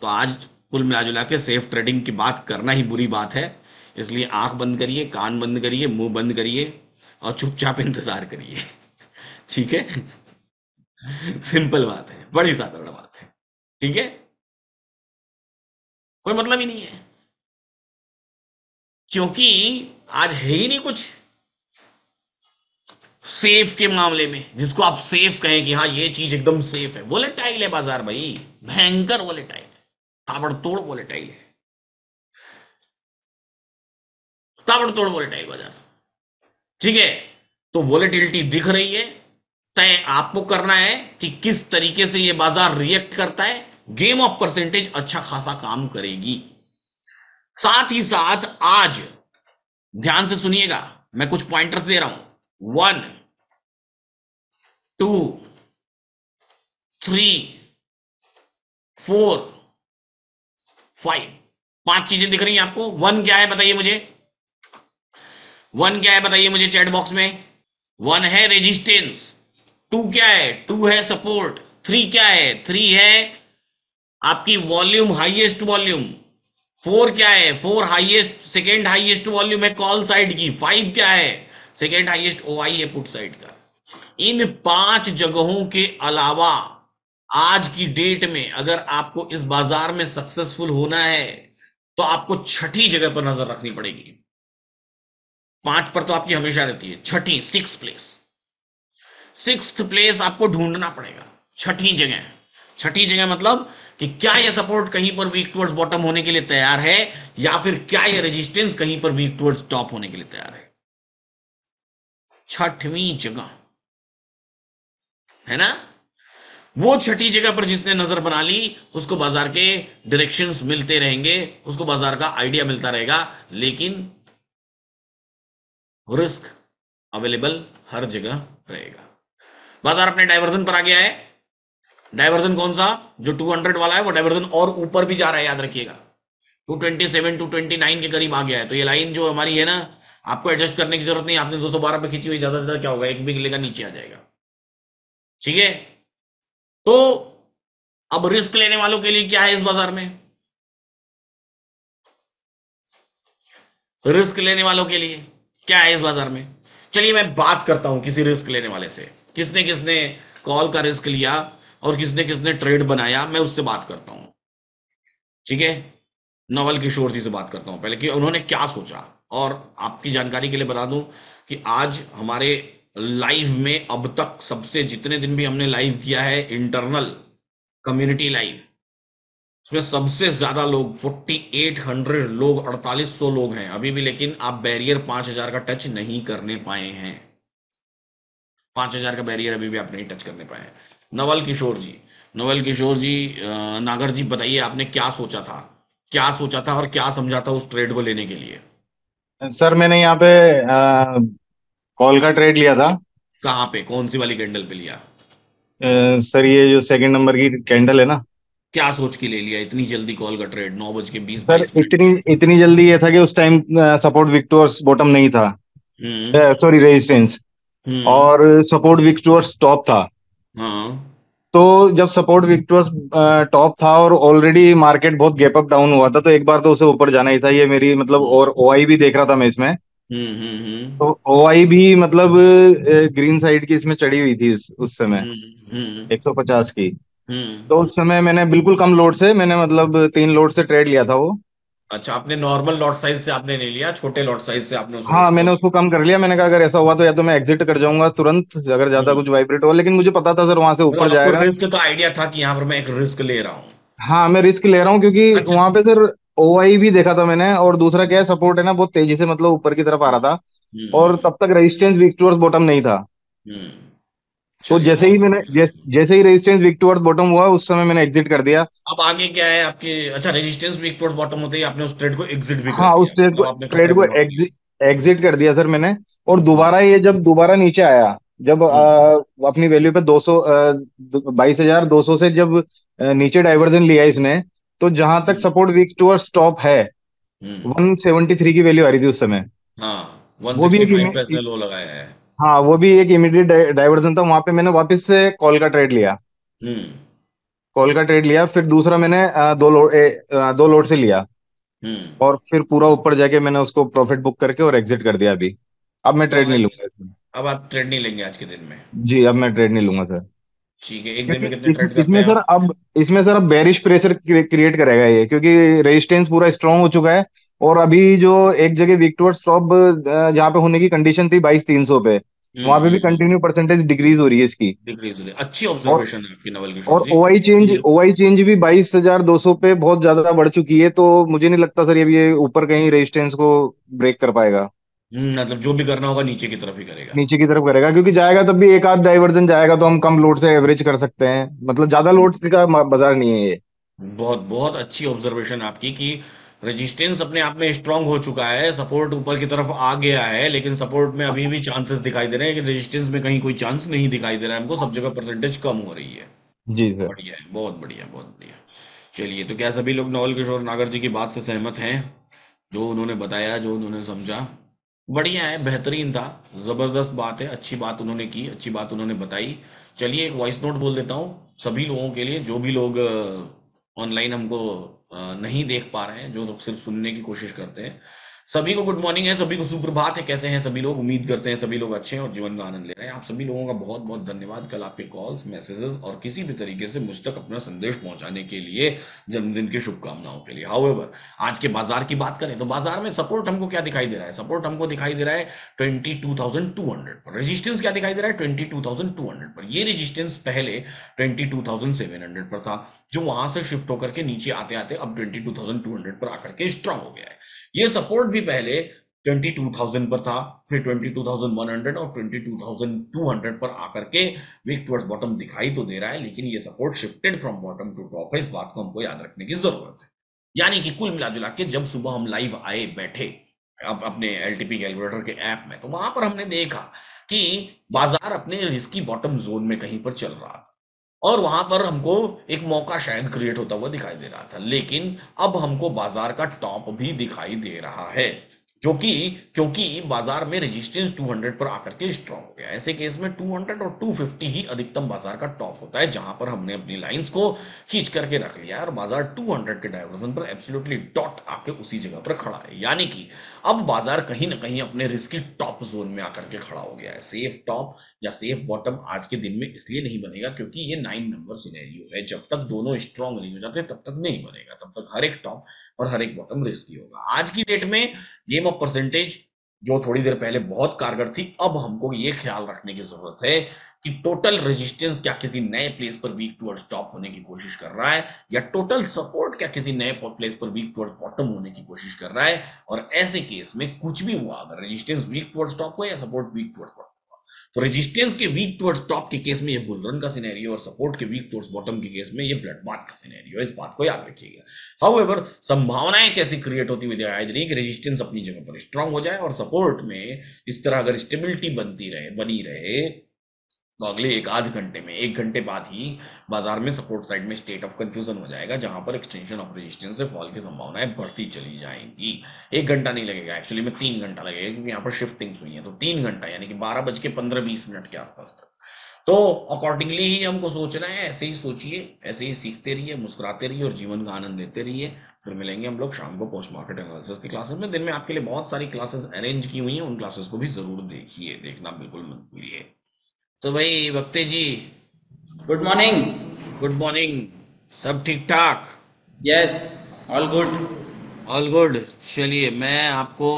तो आज कुल मिला जुला के सेफ ट्रेडिंग की बात करना ही बुरी बात है। इसलिए आंख बंद करिए, कान बंद करिए, मुंह बंद करिए और चुपचाप इंतजार करिए। ठीक है। सिंपल बात है, बड़ी साधारण बात है। ठीक है। कोई मतलब ही नहीं है, क्योंकि आज है ही नहीं कुछ सेफ के मामले में जिसको आप सेफ कहें कि हाँ ये चीज एकदम सेफ है। वोलेटाइल है बाजार भाई, भयंकर वोलेटाइल है, ताबड़तोड़ वोलेटाइल है, ताबड़तोड़ वोलेटाइल बाजार। ठीक है। तो वोलेटिलिटी दिख रही है, तय आपको करना है कि किस तरीके से ये बाजार रिएक्ट करता है। गेम ऑफ परसेंटेज अच्छा खासा काम करेगी। साथ ही साथ आज ध्यान से सुनिएगा, मैं कुछ पॉइंटर्स दे रहा हूं। 1 2 3 4 5, 5 चीजें दिख रही हैं आपको। 1 क्या है बताइए मुझे, 1 क्या है बताइए मुझे चैट बॉक्स में। 1 है रेजिस्टेंस, 2 क्या है, 2 है सपोर्ट, 3 क्या है, 3 है आपकी वॉल्यूम, हाईएस्ट वॉल्यूम। 4 क्या है, 4 हाईएस्ट, सेकेंड हाईएस्ट वॉल्यूम है कॉल साइड की। 5 क्या है, सेकेंड हाईएस्ट ओआई है पुट साइड का। इन 5 जगहों के अलावा आज की डेट में अगर आपको इस बाजार में सक्सेसफुल होना है तो आपको छठी जगह पर नजर रखनी पड़ेगी। 5 पर तो आपकी हमेशा रहती है, छठी, 6th प्लेस, 6th प्लेस आपको ढूंढना पड़ेगा। छठी जगह, छठी जगह मतलब कि क्या यह सपोर्ट कहीं पर वीक टुवर्ड्स बॉटम होने के लिए तैयार है, या फिर क्या यह रेजिस्टेंस कहीं पर वीक टुवर्ड्स टॉप होने के लिए तैयार है। छठवीं जगह है ना। वो छठी जगह पर जिसने नजर बना ली उसको बाजार के डायरेक्शंस मिलते रहेंगे, उसको बाजार का आइडिया मिलता रहेगा, लेकिन रिस्क अवेलेबल हर जगह रहेगा। बाजार अपने डायवर्जन पर आ गया है। डायवर्जन कौन सा, जो 200 वाला है वो डायवर्जन और ऊपर भी जा रहा है, याद रखिएगा। 227 229 के करीब आ गया है। तो ये लाइन जो हमारी है ना, आपको एडजस्ट करने की जरूरत नहीं। आपने 212 पे खींची हुई, ज्यादा से ज्यादा क्या होगा, एक भी गिलेगा नीचे आ जाएगा। ठीक है। तो अब रिस्क लेने वालों के लिए क्या है इस बाजार में, रिस्क लेने वालों के लिए क्या है इस बाजार में। चलिए मैं बात करता हूं किसी रिस्क लेने वाले से, किसने किसने कॉल का रिस्क लिया और किसने किसने ट्रेड बनाया, मैं उससे बात करता हूं। ठीक है। नवल किशोर जी से बात करता हूं पहले कि उन्होंने क्या सोचा। और आपकी जानकारी के लिए बता दूं कि आज हमारे लाइव में अब तक सबसे, जितने दिन भी हमने लाइव किया है इंटरनल कम्युनिटी लाइव, उसमें सबसे ज्यादा लोग 4800 लोग, 4800 लोग हैं अभी भी, लेकिन आप बैरियर 5000 का टच नहीं करने पाए हैं। 5000 का बैरियर अभी भी आप नहीं टच करने पाए हैं। नवल किशोर जी, नवल किशोर जी, नागर जी, बताइए आपने क्या सोचा था, क्या सोचा था और क्या समझा था उस ट्रेड को लेने के लिए। सर मैंने यहाँ पे कॉल का ट्रेड लिया था। कहाँ पे, कौन सी वाली कैंडल पे लिया। सर ये जो सेकंड नंबर की कैंडल है ना। क्या सोच के ले लिया इतनी जल्दी कॉल का ट्रेड, 9 बज के 20 सर 22 मिनट इतनी पे। इतनी जल्दी ये था कि उस टाइम सपोर्ट विक्टोर्स बॉटम नहीं था, हम्म। सॉरी रेजिस्टेंस, हम्म। और सपोर्ट विक्टोर्स टॉप था। हाँ। तो जब सपोर्ट विक्टोर्स टॉप था और ऑलरेडी मार्केट बहुत गैप अप डाउन हुआ था, तो एक बार तो उसे ऊपर जाना ही था, ये मेरी मतलब, हम्म। और ओआई भी देख रहा था मैं इसमें। हम्म। तो ओआई भी मतलब ग्रीन साइड की इसमें चढ़ी हुई थी उस समय, हम्म। हम्म। 150 की। हम्म। तो उस समय मैंने बिल्कुल कम लोड से, मैंने मतलब 3 लोड से ट्रेड लिया था वो। अच्छा, आपने नॉर्मल लॉट साइज से आपने नहीं लिया, छोटे लॉट साइज से आपने उस हाँ रिस्क को मैंने उसको लिया। कम कर लिया। मैंने कहा अगर ऐसा हुआ तो या तो मैं एग्जिट कर जाऊंगा तुरंत, अगर ज्यादा हम्म। कुछ वाइब्रेट हुआ, लेकिन मुझे पता था सर वहां से ऊपर मतलब आपको जाएगा। रिस्क का आइडिया था कि यहाँ पर मैं एक रिस्क ले रहा हूँ। हाँ मैं रिस्क ले रहा हूँ क्योंकि अच्छा। वहां पे सर ओआई भी देखा था मैंने, और दूसरा क्या है, सपोर्ट है ना बहुत तेजी से मतलब ऊपर की तरफ आ रहा था, और हम्म। तब तक रेजिस्टेंस वीक टुवर्ड्स बॉटम नहीं था। हम्म। तो चलिए बहुत बढ़िया। जैसे ही रेजिस्टेंस वीक टुवर्ड्स बॉटम हुआ उस समय मैंने एग्जिट कर दिया। अब आगे क्या है आपके, अच्छा रेजिस्टेंस वीक टुवर्ड्स बॉटम होते ही आपने उस ट्रेड को एग्जिट भी कर हाँ उस दिया, मतलब आपने ट्रेड खतरे को को रोक दिया। एग्जिट कर दिया सर मैंने। और हम्म। दोबारा ये जब दोबारा नीचे आया, जब हम्म। अपनी वैल्यू पे 200, 22,200 से जब नीचे डाइवर्जन लिया इसने, तो जहां तक हम्म। सपोर्ट वीक टू स्टॉप है, हम्म। 173 की वैल्यू आ रही थी उस समय। हाँ, वो भी एक 165 पे इसने लो लगाया है। हाँ, वो भी एक इमीडिएट डाइवर्जन था, वहां पे मैंने वापस से कॉल का ट्रेड लिया। हम्म। कॉल का ट्रेड लिया, फिर दूसरा मैंने दो लोड से लिया, हम्म। और फिर पूरा ऊपर जाके मैंने उसको प्रॉफिट बुक करके और एग्जिट कर दिया अभी। अब मैं तो ट्रेड नहीं लूंगा इसमें। अब आप ट्रेड नहीं लेंगे आज के दिन में? जी, अब मैं ट्रेड नहीं लूंगा सर। ठीक है, एक दिन क्योंकि में कितने ट्रेड करते इसमें हैं सर आप? अब बेरिश प्रेशर क्रिएट करेगा ये, क्योंकि रेजिस्टेंस पूरा स्ट्रांग हो चुका है। और अभी जो एक जगह वीक टुवर्ड्स टॉप जहाँ पे होने की कंडीशन थी 22,300 पे, वहां पे भी हम्म। कंटिन्यू परसेंटेज डिक्रीज हो रही है इसकी। डिक्रीज हो रही है। अच्छी और ऑब्जर्वेशन है आपकी नवल किशोर और जी। ओआई चेंज भी 22,200 पे बहुत ज्यादा बढ़ चुकी है, तो मुझे नहीं लगता सर ये ऊपर कहीं रेजिस्टेंस को ब्रेक कर पाएगा। मतलब जो भी करना होगा नीचे की तरफ ही करेगा। नीचे की तरफ करेगा, क्योंकि जाएगा तब भी एक आध डाइवर्जन जाएगा, तो हम कम लोड से एवरेज कर सकते हैं, मतलब ज्यादा लोड का बाजार नहीं है ये। बहुत बहुत अच्छी ऑब्जर्वेशन आपकी कि रेजिस्टेंस अपने आप में स्ट्रांग हो चुका है, सपोर्ट ऊपर की तरफ आ गया है, लेकिन सपोर्ट में अभी भी चांसेस दिखाई दे रहे हैं कि रेजिस्टेंस में कहीं कोई चांस नहीं दिखाई दे रहा है हमको, सब जगह परसेंटेज कम हो रही है। जी सर। बढ़िया है, बहुत बढ़िया, बहुत बढ़िया। चलिए, तो क्या सभी लोग नवल किशोर नागर जी की बात से सहमत हैं? जो उन्होंने बताया, जो उन्होंने समझा, बढ़िया है, बेहतरीन था। जबरदस्त बात है, अच्छी बात उन्होंने की, अच्छी बात उन्होंने बताई। चलिए, एक वॉइस नोट बोल देता हूँ सभी लोगों के लिए, जो भी लोग ऑनलाइन हमको नहीं देख पा रहे हैं, जो लोग सिर्फ सुनने की कोशिश करते हैं। सभी को गुड मॉर्निंग है, सभी को सुप्रभात है। कैसे हैं सभी लोग? उम्मीद करते हैं सभी लोग अच्छे हैं और जीवन का आनंद ले रहे हैं। आप सभी लोगों का बहुत बहुत धन्यवाद, कल आपके कॉल्स, मैसेजेस और किसी भी तरीके से मुझ तक अपना संदेश पहुंचाने के लिए, जन्मदिन की शुभकामनाओं के लिए। हाउएवर, आज के बाजार की बात करें तो बाजार में सपोर्ट हमको क्या दिखाई दे रहा है? सपोर्ट हमको दिखाई दे रहा है 22,200 पर। रेजिस्टेंस क्या दिखाई दे रहा है? 22,200 पर। ये रेजिस्टेंस पहले 22,700 पर था, जो वहां से शिफ्ट होकर के नीचे आते आते अब 22,200 पर आकर के स्ट्रांग हो गया है। ये सपोर्ट भी पहले 22,000 पर था, फिर 22,100 और 22,200 पर आकर के वीक टुवर्ड्स बॉटम दिखाई तो दे रहा है, लेकिन ये support shifted from bottom to top है। इस बात को हमको याद रखने की जरूरत है। यानी कि कुल मिला जुला के जब सुबह हम लाइव आए बैठे अब अपने एलटीपी कैलकुलेटर के ऐप में, तो वहां पर हमने देखा कि बाजार अपने रिस्की बॉटम जोन में कहीं पर चल रहा था, और वहां पर हमको एक मौका शायद क्रिएट होता हुआ दिखाई दे रहा था। लेकिन अब हमको बाजार का टॉप भी दिखाई दे रहा है, जो कि क्योंकि बाजार में रेजिस्टेंस 200 पर आकर के स्ट्रांग हो गया। ऐसे केस में 200 और 250 ही अधिकतम बाजार का टॉप होता है, जहां पर हमने अपनी लाइंस को खींच करके रख लिया है और बाजार 200 के डायवर्जन पर एब्सोल्युटली डॉट आके उसी जगह पर खड़ा है। यानी कि अब बाजार कहीं ना कहीं अपने रिस्की टॉप जोन में आकर के खड़ा हो गया है। सेफ टॉप या सेफ बॉटम आज के दिन में इसलिए नहीं बनेगा क्योंकि ये 9 नंबर सिनेरियो है। जब तक दोनों स्ट्रांग नहीं हो जाते तब तक नहीं बनेगा, तब तक हर एक टॉप और हर एक बॉटम रिस्की होगा। आज की डेट में गेम ऑफ परसेंटेज जो थोड़ी देर पहले बहुत कारगर थी, अब हमको ये ख्याल रखने की जरूरत है कि टोटल रेजिस्टेंस क्या किसी नए प्लेस पर वीक टुवर्ड्स टॉप होने की कोशिश कर रहा है, या टोटल सपोर्ट क्या किसी नए प्लेस पर वीक टुवर्ड्स बॉटम होने की कोशिश कर रहा है। और ऐसे केस में कुछ भी हुआ, अगर रेजिस्टेंस वीक टुवर्ड्स टॉप हो या सपोर्ट वीक टुवर्ड्स बॉटम, तो रेजिस्टेंस के वीक टुवर्ड्स टॉप के केस में ये बुल रन का सिनेरियो, और सपोर्ट के वीक टुवर्ड्स बॉटम के केस में ये ब्लड बाथ का सिनेरियो है। इस बात को याद रखिएगा। हाउएवर, संभावनाएं कैसी क्रिएट होती हुई दिखाई दे रही है कि रेजिस्टेंस अपनी जगह पर स्ट्रांग हो जाए और सपोर्ट में इस तरह अगर स्टेबिलिटी बनी रहे, तो अगले एक आध घंटे में, एक घंटे बाद ही बाजार में सपोर्ट साइड में स्टेट ऑफ कंफ्यूजन हो जाएगा, जहां पर एक्सटेंशन ऑफ रेजिस्टेंस से फॉल की संभावनाएं बढ़ती चली जाएंगी। एक घंटा नहीं लगेगा, एक्चुअली में 3 घंटा लगेगा, क्योंकि यहाँ पर शिफ्टिंग्स हुई है। तो 3 घंटा यानी कि 12:15-20 के आसपास तक। तो अकॉर्डिंगली ही हमको सोचना है। ऐसे ही सोचिए, ऐसे ही सीखते रहिए, मुस्कुराते रहिए और जीवन का आनंद लेते रहिए। फिर मिलेंगे हम लोग शाम को पोस्ट मार्केट एनालिसिस की क्लासेस में। दिन में आपके लिए बहुत सारी क्लासेस अरेंज की हुई हैं, उन क्लासेस को भी जरूर देखिए, देखना बिल्कुल मत भूलिए। तो भाई Wakte ji, good morning. Good morning. सब ठीक ठाक? Yes, all good. All good. चलिए, मैं आपको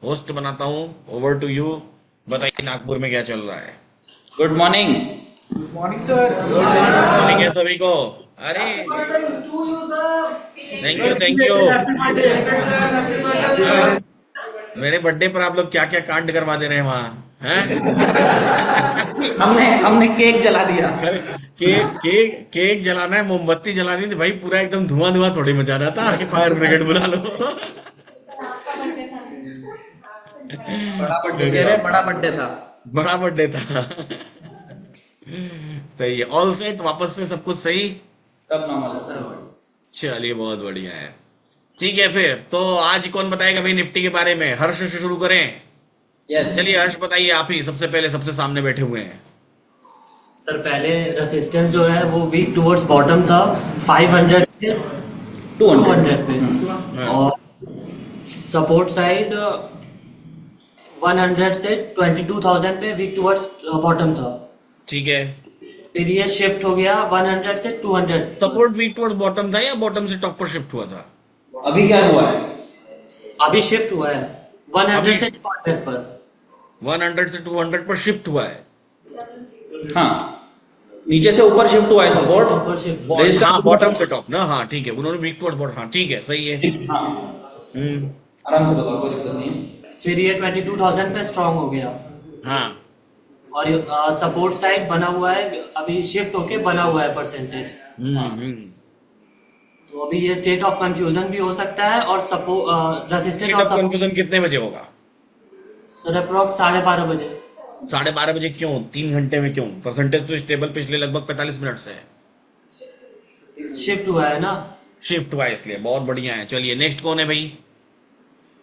होस्ट बनाता हूँ। Over to you. बताइए नागपुर में क्या चल रहा है? Good morning. Good morning sir. Morning है सभी को। अरे थैंक यू, थैंक यू। मेरे बर्थडे पर आप लोग क्या क्या कांड करवा दे रहे हैं वहाँ, हैं? हमने केक जला दिया। अरे, केक जलाना है, मोमबत्ती जलानी थी भाई, पूरा एकदम धुआं धुआं थोड़ी मचा रहा था कि फायर ब्रिगेड बुला लो। बड़ा बर्थडे था। बड़ा बर्थडे था। सही है, ऑल सेट, वापस से सब कुछ सही? सब नॉर्मल है सर। चलिए, बहुत बढ़िया है। ठीक है, फिर तो आज कौन बताएगा भाई निफ्टी के बारे में? हर्ष से शुरू करें। यस चलिए हर्ष बताइए, आप ही सबसे पहले सबसे सामने बैठे हुए हैं। सर पहले रेसिस्टेंस जो है वो वीक टुवर्ड्स बॉटम था 500 से 200 पे, हाँ, और सपोर्ट साइड 100 से 22,000 पे वीक टुवर्ड्स बॉटम था। ठीक है। फिर ये शिफ्ट हो गया 100 से 200। सपोर्ट वीक टुवर्ड्स बॉटम था या बॉटम से टॉप पर शिफ्ट हुआ था? अभी क्या हुआ है? अभी शिफ्ट हुआ है 100 अभी से 200 पर। 100 से 200 पर शिफ्ट हुआ है। हाँ, नीचे से ऊपर शिफ्ट हुआ है सपोर्ट। ऊपर शिफ्ट। Resistance हाँ, ऊपर बॉटम से- से टॉप ना, हाँ ठीक है, उन्होंने वीक टुवर्ड्स बॉटम, हाँ ठीक है, सही है। हाँ, हम्म, आराम से बताओ, कोई दिक्कत नहीं है। फिर ये 22,000 पे स्ट्रांग हो गया, हाँ और सपोर्ट साइड बना हुआ है, अभी शिफ्ट होके बना हुआ है परसेंटेज। हम्म। तो अभी ये स्टेट ऑफ कंफ्यूजन भी हो सकता है, और रेसिस्टेंस स्टेट और ऑफ सपोर्ट कंफ्यूजन कितने बजे होगा? सर अप्रॉक्स 12:30 बजे। 12:30 बजे क्यों? 3 घंटे में क्यों? परसेंटेज तो स्टेबल पिछले लगभग 45 मिनट से है। शिफ्ट हुआ है ना। शिफ्ट हुआ है इसलिए, बहुत बढ़िया है। चलिए नेक्स्ट कौन है भाई?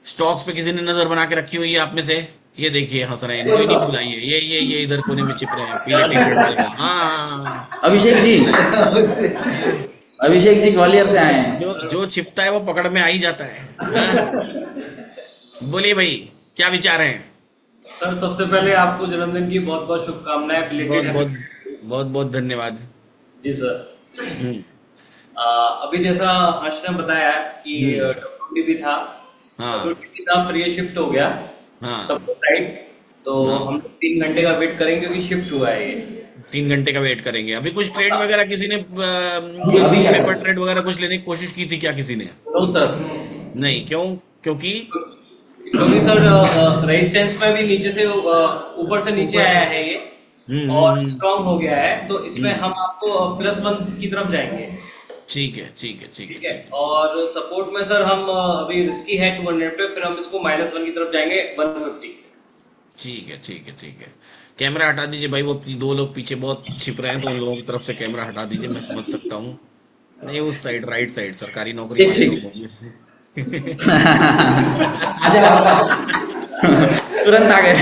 स्टॉक्स पे किसी ने नजर बना के रखी हुई है आप में से? ये देखिए हंस रहे हैं, इनको ही नहीं बुलाइए, ये इधर कोने में छिप रहे हैं पीले टी शर्ट डाल कर। हाँ, अभिषेक जी, अभिषेक जी ग्वालियर से आए हैं। जो छिपता है वो पकड़ में आ ही जाता है। हाँ? बोलिए भाई, क्या विचार हैं? सर सबसे पहले आपको जन्मदिन की बहुत बहुत शुभकामनाएं। बहुत बहुत बहुत बहुत धन्यवाद। जी सर। हम्म, अभी जैसा हर्ष ने बताया कि WT भी था, हाँ WT भी था, फिर ये शिफ्ट हो गया हाँ, सबको साइड। तो हाँ। हम लोग 3 घंटे का वेट करेंगे क्योंकि शिफ्ट हुआ है ये। 3 घंटे का वेट करेंगे। अभी कुछ ट्रेड वगैरह किसी ने अभी क्या? पेपर ट्रेड वगैरह कुछ लेने की कोशिश की थी क्या किसी ने? तो सर, नहीं, क्यों? क्योंकि क्योंकि सर रेजिस्टेंस में भी नीचे से ऊपर से नीचे आया है ये, और स्ट्रांग हो गया है, तो इसमें हम आपको +1 की तरफ जाएंगे। ठीक है ठीक है ठीक ठीक है है। और सपोर्ट में सर हम अभी रिस्की है 200 पे, फिर हम इसको -1 की तरफ जाएंगे 150। ठीक है ठीक है ठीक है। कैमरा हटा दीजिए भाई, वो 2 लोग पीछे बहुत छिप रहे हैं, तो उन लोगों की तरफ से कैमरा हटा दीजिए, मैं समझ सकता हूँ। नहीं, उस साइड, राइट साइड, सरकारी नौकरी वाले ठीक, लोग होंगे। आजा तुरंत आ गए।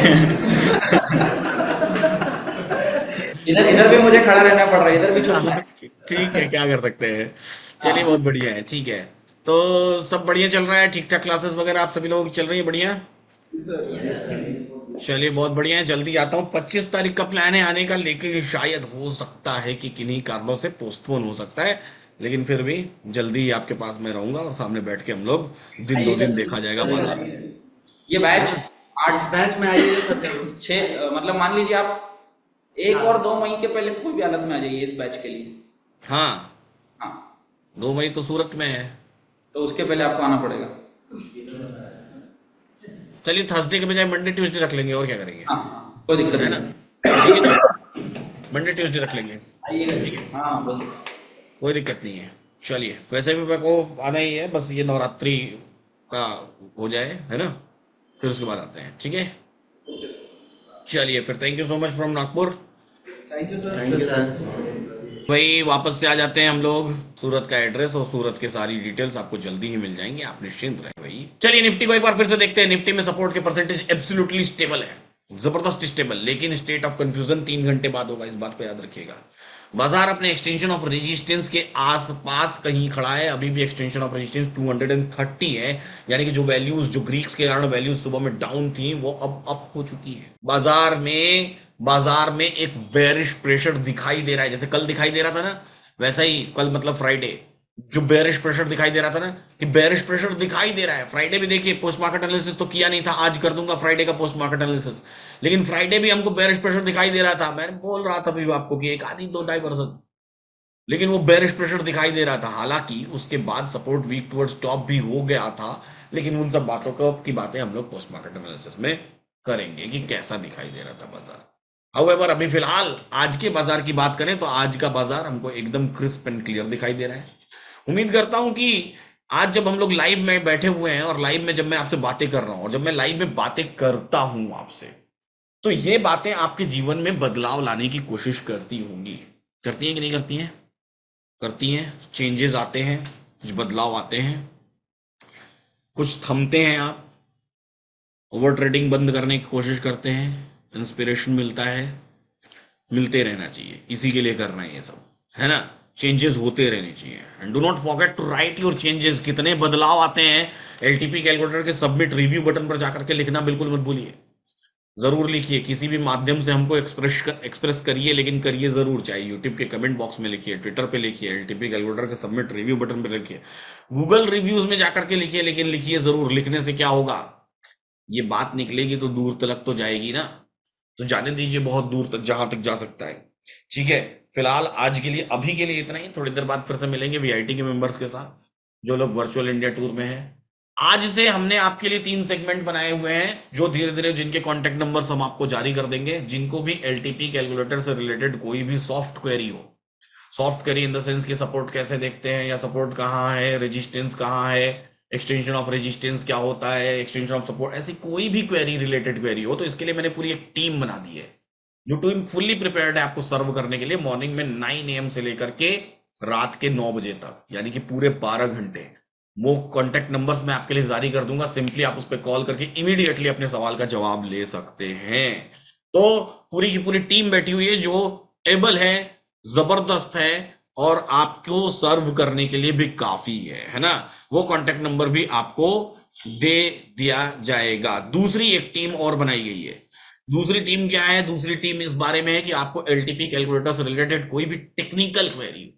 इधर भी मुझे खड़ा रहना पड़ रहा है, इधर भी छुप है। ठीक है, क्या कर सकते हैं। चलिए बहुत बढ़िया है, ठीक है। तो सब बढ़िया चल रहा है, ठीक ठाक क्लासेस वगैरह आप सभी लोगों की चल रही है? बढ़िया, चलिए बहुत बढ़िया है। जल्दी आता हूँ, 25 तारीख का प्लान है आने का, लेकिन शायद हो सकता है कि किन्हीं कारणों से पोस्टपोन हो सकता है, लेकिन फिर भी जल्दी ही आपके पास मैं रहूंगा और सामने बैठ के हम लोग दिन 2 दिन देखा जाएगा बाजार। ये बैच इस बैच में आइए सर। 6 मतलब मान लीजिए आप 1 और 2 मई के पहले कोई भी हालत में आ जाइए इस बैच के लिए। हाँ, हाँ, 2 मई तो सूरत में है। तो उसके पहले आपको आना पड़ेगा। चलिए थर्सडे के बजाय मंडे ट्यूसडे रख लेंगे, और क्या करेंगे, हाँ, कोई दिक्कत है ना? नहीं। ठीक है, मंडे ट्यूसडे रख लेंगे, आइएगा। ठीक है, हाँ, बोल। कोई दिक्कत नहीं है। चलिए, वैसे भी मेरे को आना ही है, बस ये नवरात्रि का हो जाए, है ना, फिर उसके बाद आते हैं, ठीक है। चलिए फिर, thank you so much from Nagpur. Thank you sir. भाई वापस से आ जाते हैं हम लोग। सूरत का एड्रेस और सूरत के सारी डिटेल्स आपको जल्दी ही मिल जाएंगे, आप निश्चिंत रहे भाई। चलिए निफ्टी को एक बार फिर से देखते हैं। निफ्टी में सपोर्ट के परसेंटेज एब्सोल्युटली स्टेबल है, जबरदस्त स्टेबल, लेकिन स्टेट ऑफ कंफ्यूजन 3 घंटे बाद होगा, इस बात को याद रखिएगा। बाजार अपने एक्सटेंशन ऑफ रेजिस्टेंस के आसपास कहीं खड़ा है, अभी भी एक्सटेंशन ऑफ रेजिस्टेंस 230 है, यानी कि जो वैल्यूज, जो ग्रीक्स के कारण वैल्यूज सुबह में डाउन थी, वो अब अप हो चुकी है। बाजार में एक बेरिश प्रेशर दिखाई दे रहा है, जैसे कल दिखाई दे रहा था ना, वैसा ही कल मतलब फ्राइडे जो बेरिश प्रेशर दिखाई दे रहा था ना, कि बेरिश प्रेशर दिखाई दे रहा है। फ्राइडे भी देखिए, पोस्ट मार्केट एनालिसिस तो किया नहीं था, आज कर दूंगा फ्राइडे का पोस्ट मार्केट एनालिसिस, लेकिन फ्राइडे भी हमको बेरिश प्रेशर दिखाई दे रहा था। मैंने बोल रहा था भी आपको कि 1-2-2.5%, लेकिन वो बेरिश प्रेशर दिखाई दे रहा था। हालांकि उसके बाद सपोर्ट वीक टुवर्ड्स टॉप भी हो गया था, लेकिन उन सब बातों की बातें हम लोग पोस्ट मार्केट एनालिसिस में करेंगे कि कैसा दिखाई दे रहा था बाजार। हाउएवर अभी फिलहाल आज के बाजार की बात करें तो आज का बाजार हमको एकदम क्रिस्प एंड क्लियर दिखाई दे रहा है। उम्मीद करता हूं कि आज जब हम लोग लाइव में बैठे हुए हैं और लाइव में जब मैं आपसे बातें कर रहा हूं और जब मैं लाइव में बातें करता हूं आपसे, तो ये बातें आपके जीवन में बदलाव लाने की कोशिश करती होंगी। करती हैं कि नहीं करती हैं? करती हैं। चेंजेस आते हैं, कुछ बदलाव आते हैं, कुछ थमते हैं आप, ओवर ट्रेडिंग बंद करने की कोशिश करते हैं, इंस्पिरेशन मिलता है, मिलते रहना चाहिए, इसी के लिए कर रहे हैं ये सब, है ना। चेंजेस होते रहने चाहिए and do not forget to write your changes. कितने बदलाव आते हैं एलटीपी कैलकुलेटर के सबमिट रिव्यू बटन पर जाकर के लिखना बिल्कुल मत भूलिए, जरूर लिखिए, किसी भी माध्यम से हमको एक्सप्रेस करिए, लेकिन करिए जरूर, चाहे यूट्यूब के कमेंट बॉक्स में लिखिए, ट्विटर पे लिखिए, एलटीपी कैलकुलेटर के सबमिट रिव्यू बटन पे लिखिए, गूगल रिव्यूज में जाकर के लिखिए, लेकिन लिखिए जरूर। लिखने से क्या होगा, ये बात निकलेगी तो दूर तक तो जाएगी ना, तो जाने दीजिए बहुत दूर तक, जहां तक जा सकता है। ठीक है, फिलहाल आज के लिए, अभी के लिए इतना ही। थोड़ी देर बाद फिर से मिलेंगे वीआईटी के मेंबर्स के साथ, जो लोग वर्चुअल इंडिया टूर में हैं। आज से हमने आपके लिए 3 सेगमेंट बनाए हुए हैं, जो धीरे धीरे, जिनके कॉन्टेक्ट नंबर्स हम आपको जारी कर देंगे, जिनको भी एलटीपी कैलकुलेटर से रिलेटेड कोई भी सॉफ्ट क्वेरी हो, soft query in the sense की सपोर्ट कैसे देखते हैं, या सपोर्ट कहाँ है, रेजिस्टेंस कहाँ है, एक्सटेंशन ऑफ रेजिस्टेंस क्या होता है, एक्सटेंशन ऑफ सपोर्ट, ऐसी कोई भी क्वेरी, रिलेटेड क्वेरी हो, तो इसके लिए मैंने पूरी एक टीम बना दी है, जो टीम फुल्ली प्रिपेयर्ड है आपको सर्व करने के लिए। मॉर्निंग में 9 AM से लेकर के रात के 9 बजे तक, यानी कि पूरे 12 घंटे। वो कॉन्टेक्ट नंबर्स मैं आपके लिए जारी कर दूंगा, सिंपली आप उस पर कॉल करके इमीडिएटली अपने सवाल का जवाब ले सकते हैं। तो पूरी की पूरी टीम बैठी हुई है, जो एबल है, जबरदस्त है, और आपको सर्व करने के लिए भी काफी है ना। वो कॉन्टेक्ट नंबर भी आपको दे दिया जाएगा। दूसरी एक टीम और बनाई गई है। दूसरी टीम क्या है, दूसरी टीम इस बारे में है कि आपको एलटीपी कैलकुलेटर से रिलेटेड कोई भी टेक्निकल क्वेरी,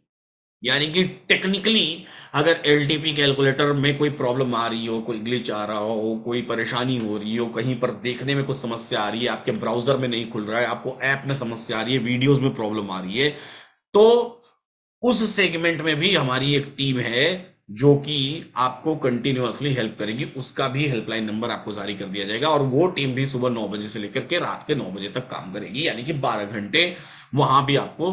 यानी कि टेक्निकली अगर एलटीपी कैलकुलेटर में कोई प्रॉब्लम आ रही हो, कोई ग्लिच आ रहा हो, कोई परेशानी हो रही हो, कहीं पर देखने में कुछ समस्या आ रही है, आपके ब्राउजर में नहीं खुल रहा है, आपको ऐप में समस्या आ रही है, वीडियोस में प्रॉब्लम आ रही है, तो उस सेगमेंट में भी हमारी एक टीम है जो कि आपको कंटिन्यूअसली हेल्प करेगी। उसका भी हेल्पलाइन नंबर आपको जारी कर दिया जाएगा, और वो टीम भी सुबह 9 बजे से लेकर के रात के 9 बजे तक काम करेगी, यानी कि 12 घंटे। वहां भी आपको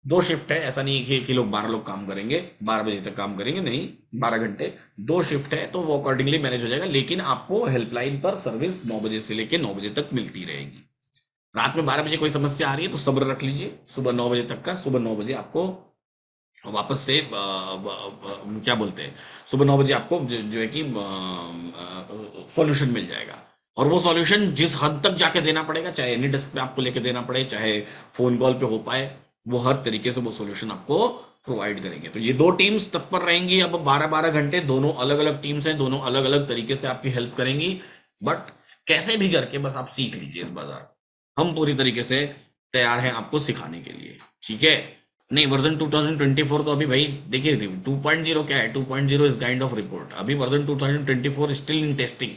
2 शिफ्ट है, ऐसा नहीं है कि लोग 12 लोग काम करेंगे, 12 बजे तक काम करेंगे, नहीं, 12 घंटे 2 शिफ्ट है, तो वो अकॉर्डिंगली मैनेज हो जाएगा। लेकिन आपको हेल्पलाइन पर सर्विस 9 बजे से लेकर 9 बजे तक मिलती रहेगी। रात में 12 बजे कोई समस्या आ रही है तो सब्र रख लीजिए, सुबह 9 बजे तक का, सुबह 9 बजे आपको वापस से क्या बोलते हैं, सुबह 9 बजे आपको जो है कि सॉल्यूशन मिल जाएगा। और वो सॉल्यूशन जिस हद तक जाके देना पड़ेगा, चाहे एनी डेस्क पे आपको लेके देना पड़े, चाहे फोन कॉल पे हो पाए, वो हर तरीके से वो सॉल्यूशन आपको प्रोवाइड करेंगे। तो ये 2 टीम्स तत्पर रहेंगी। अब 12-12 घंटे दोनों अलग अलग टीम्स हैं, दोनों अलग अलग तरीके से आपकी हेल्प करेंगी। बट कैसे भी करके बस आप सीख लीजिए इस बाजार, हम पूरी तरीके से तैयार हैं आपको सिखाने के लिए। ठीक है, नहीं वर्जन 2024 तो अभी भाई देखिए 2.0 क्या है, 2.0 इज काइंड ऑफ रिपोर्ट। अभी वर्जन 2024 स्टिल इन टेस्टिंग,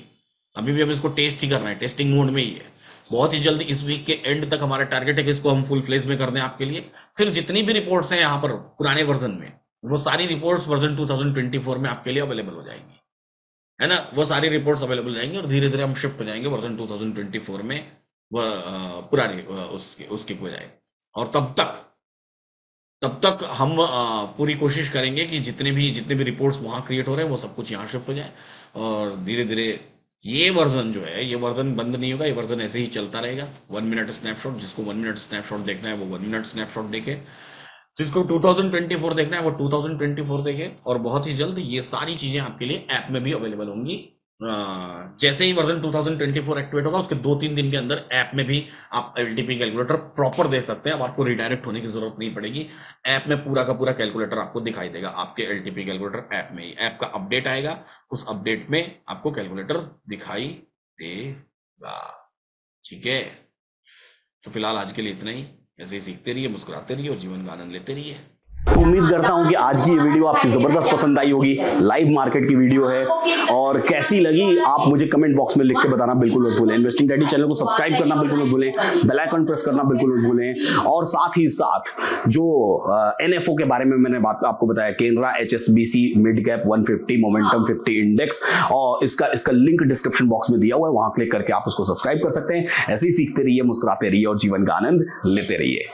अभी भी हम इसको टेस्ट ही कर रहे हैं, टेस्टिंग मोड में ही है। बहुत ही जल्दी इस वीक के एंड तक हमारा टारगेट है कि इसको हम फुल फ्लेज में कर दें आपके लिए। फिर जितनी भी रिपोर्ट्स हैं यहाँ पर पुराने वर्जन में, वो सारी रिपोर्ट्स वर्जन 2024 में आपके लिए अवेलेबल हो जाएंगी, है ना। वो सारी रिपोर्ट्स अवेलेबल हो जाएंगी और धीरे धीरे हम शिफ्ट हो जाएंगे वर्जन 2024 में, पुराने उसके बजाय। और तब तक हम पूरी कोशिश करेंगे कि जितने भी रिपोर्ट्स वहां क्रिएट हो रहे हैं वो सब कुछ यहाँ शिफ्ट हो जाए। और धीरे धीरे ये वर्जन जो है, ये वर्जन बंद नहीं होगा, ये वर्जन ऐसे ही चलता रहेगा। 1 मिनट स्नैपशॉट, जिसको 1 मिनट स्नैपशॉट देखना है वो 1 मिनट स्नैपशॉट देखे, जिसको 2024 देखना है वो 2024 देखे। और बहुत ही जल्द ये सारी चीजें आपके लिए ऐप में भी अवेलेबल होंगी। जैसे ही वर्जन 2024 एक्टिवेट होगा, उसके 2-3 दिन के अंदर ऐप में भी आप एलटीपी कैलकुलेटर प्रॉपर दे सकते हैं। अब आपको रिडायरेक्ट होने की जरूरत नहीं पड़ेगी, ऐप में पूरा का पूरा कैलकुलेटर आपको दिखाई देगा आपके एलटीपी कैलकुलेटर ऐप में ही। ऐप का अपडेट आएगा, उस अपडेट में आपको कैलकुलेटर दिखाई देगा। ठीक है, तो फिलहाल आज के लिए इतना ही। ऐसे ही सीखते रहिए, मुस्कुराते रहिए और जीवन का आनंद लेते रहिए। तो उम्मीद करता हूं कि आज की ये वीडियो आपकी जबरदस्त पसंद आई होगी। लाइव मार्केट की वीडियो है, और कैसी लगी आप मुझे कमेंट बॉक्स में लिख के बताना बिल्कुल मत भूलें। इन्वेस्टिंग डैडी चैनल को सब्सक्राइब करना बिल्कुल मत भूलें, बेल आइकन प्रेस करना बिल्कुल मत भूलें। और साथ ही साथ जो एनएफओ के बारे में मैंने बात आपको बताया, Canara HSBC mid cap 150 momentum 50 index, और इसका लिंक डिस्क्रिप्शन बॉक्स में दिया हुआ है, वहां क्लिक करके आप उसको सब्सक्राइब कर सकते हैं। ऐसे ही सीखते रहिए, मुस्कुराते रहिए और जीवन का आनंद लेते रहिए।